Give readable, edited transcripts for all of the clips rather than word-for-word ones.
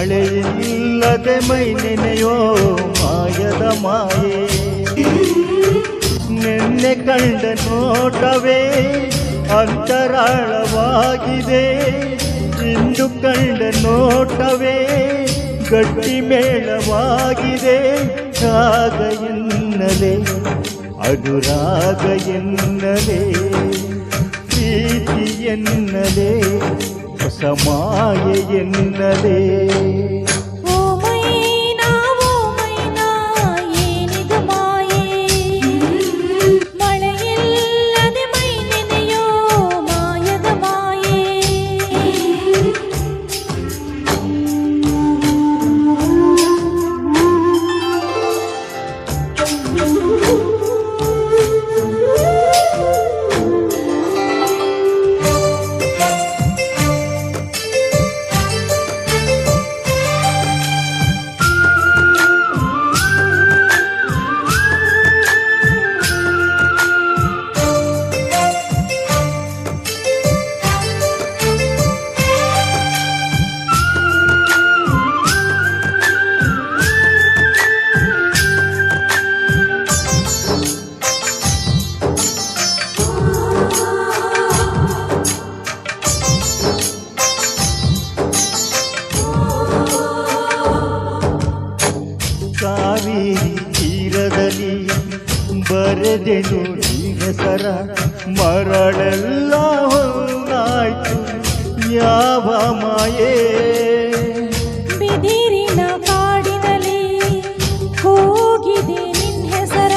ಮಳೆಯಿಲ್ಲದೆ ಮೈ ನೆನೆಯೋ ಮಾಯದ ಮಾಯೆ. ನಿನ್ನೆ ಕಂಡ ನೋಟವೇ ಅಂತರಾಳವಾಗಿದೆ, ಇಂದು ಕಂಡ ನೋಟವೇ ಗಟ್ಟಿ ಮೇಳವಾಗಿದೆ. ರಾಗ ಎನ್ನಲೆ ಅನುರಾಗ ಎನ್ನಲೆ ಪ್ರೀತಿ ಎನ್ನಲೆ ಹೊಸ ಮಾಯೆ ಎನ್ನಲೆ. ಕಾವೇರಿ ತೀರದಲ್ಲಿ ಬರೆದೆನು ಈ ಹೆಸರ, ಮರಳೆಲ್ಲ ಹೊನ್ನಾಯ್ತು ಯಾವ ಮಾಯೇ. ಬಿದಿರಿನ ಕಾಡಿನಲ್ಲಿ ಹೋಗಿದೆ ನಿನ್ ಹೆಸರ,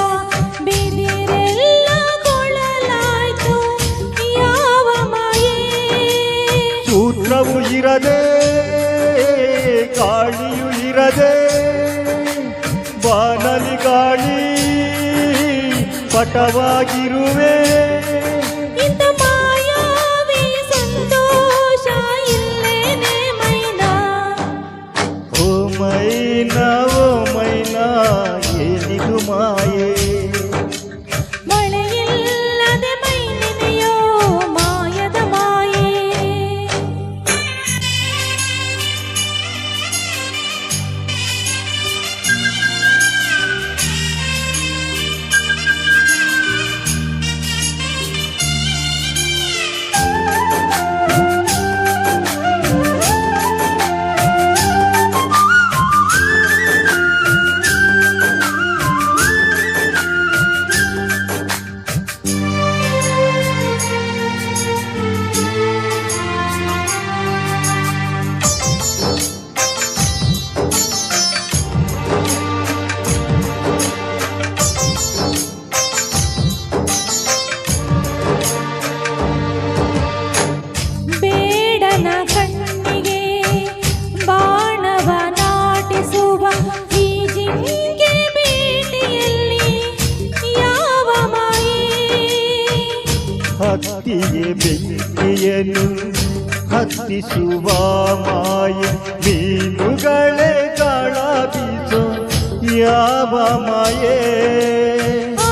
ಬಿದಿರೆಲ್ಲ ಕೊಳಲಾಯ್ತು ಯಾವ ಮಾಯೇ. ಸೂತ್ರವು ಇರದೆ ಗಾಳಿಯು ಇರದೆ ಬಾನಲಿ ಗಾಳಿ ಪಟವಾಗಿರುವೆ. ಇಂಥ ಮಾಯಾವಿ ಸಂತೋಷ ಇಲ್ಲೇನೆ ಮೈನಾ. ಓ ಮೈನಾ ಓ ಮೈನಾ ಏನಿದು ಮಾಯೆ. ಮಳೆಯಿಲ್ಲದೆ ಮೈ ನೆನೆಯೋ ಮಾಯದ ಮಾಯೆ. ಬೇಡನ ಕಣ್ಣಿಗೆ ಬಾಣವ ನಾಟಿಸುವ ಈ ಜಿಂಕೆ ಬೇಟೆಯಲ್ಲಿ ಯಾವ ಮಾಯೆ. ಹತ್ತಿಗೆ ಬೆಂಕಿಯನ್ನು ಹತ್ತಿಸುವ ಮಾಯೆ, ಮೀನುಗಳೇ ಗಾಳ ಬೀಸೋ ಯಾವ ಮಾಯೆ.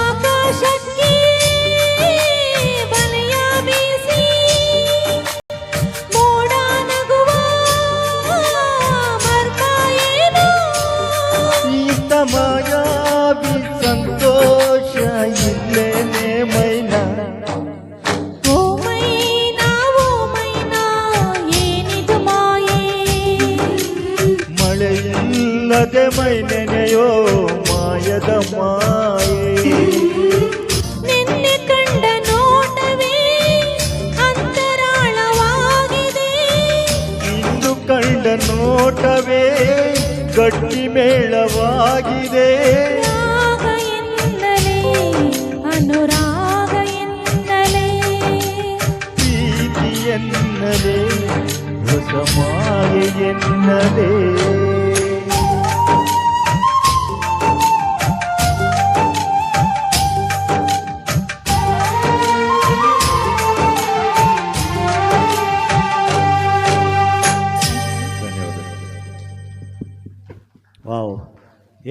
ಆಕಾಶಕ್ಕೆ ಬಲೆಯ ಬೀಸಿ ಮೋಡ ನಗುವ ಮರ್ಮ ಏನು. ಇಂಥ ಮಾಯಾವಿ ಸಂತೋಷ ಇಲ್ಲೇನೆ ಮೈನಾ. ಓ ಮೈನಾ ಏನಿದು ಮಾಯೆ. ಮಳೆಯಿಲ್ಲದೆ ಮೈ ನೆನೆಯೋ ಮಾಯದ ಮಾಯೆ. ನಿನ್ನೆ ಕಂಡ ನೋಟವೇ ಅಂತರಾಳವಾಗಿದೆ, ಇಂದು ಕಂಡ ನೋಟವೇ ಗಟ್ಟಿ ಮೇಳವಾಗಿದೆ. ರಾಗ ಎನ್ನಲೆ ಅನುರಾಗ ಎನ್ನಲೆ ಪ್ರೀತಿ ಎನ್ನಲೆ ಹೊಸ ಮಾಯೆ ಎನ್ನಲೆ. ವಾವ್,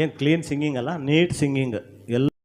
ಏನು ಕ್ಲೀನ್ ಸಿಂಗಿಂಗ್ ಅಲ್ಲ, ನೀಟ್ ಸಿಂಗಿಂಗ್.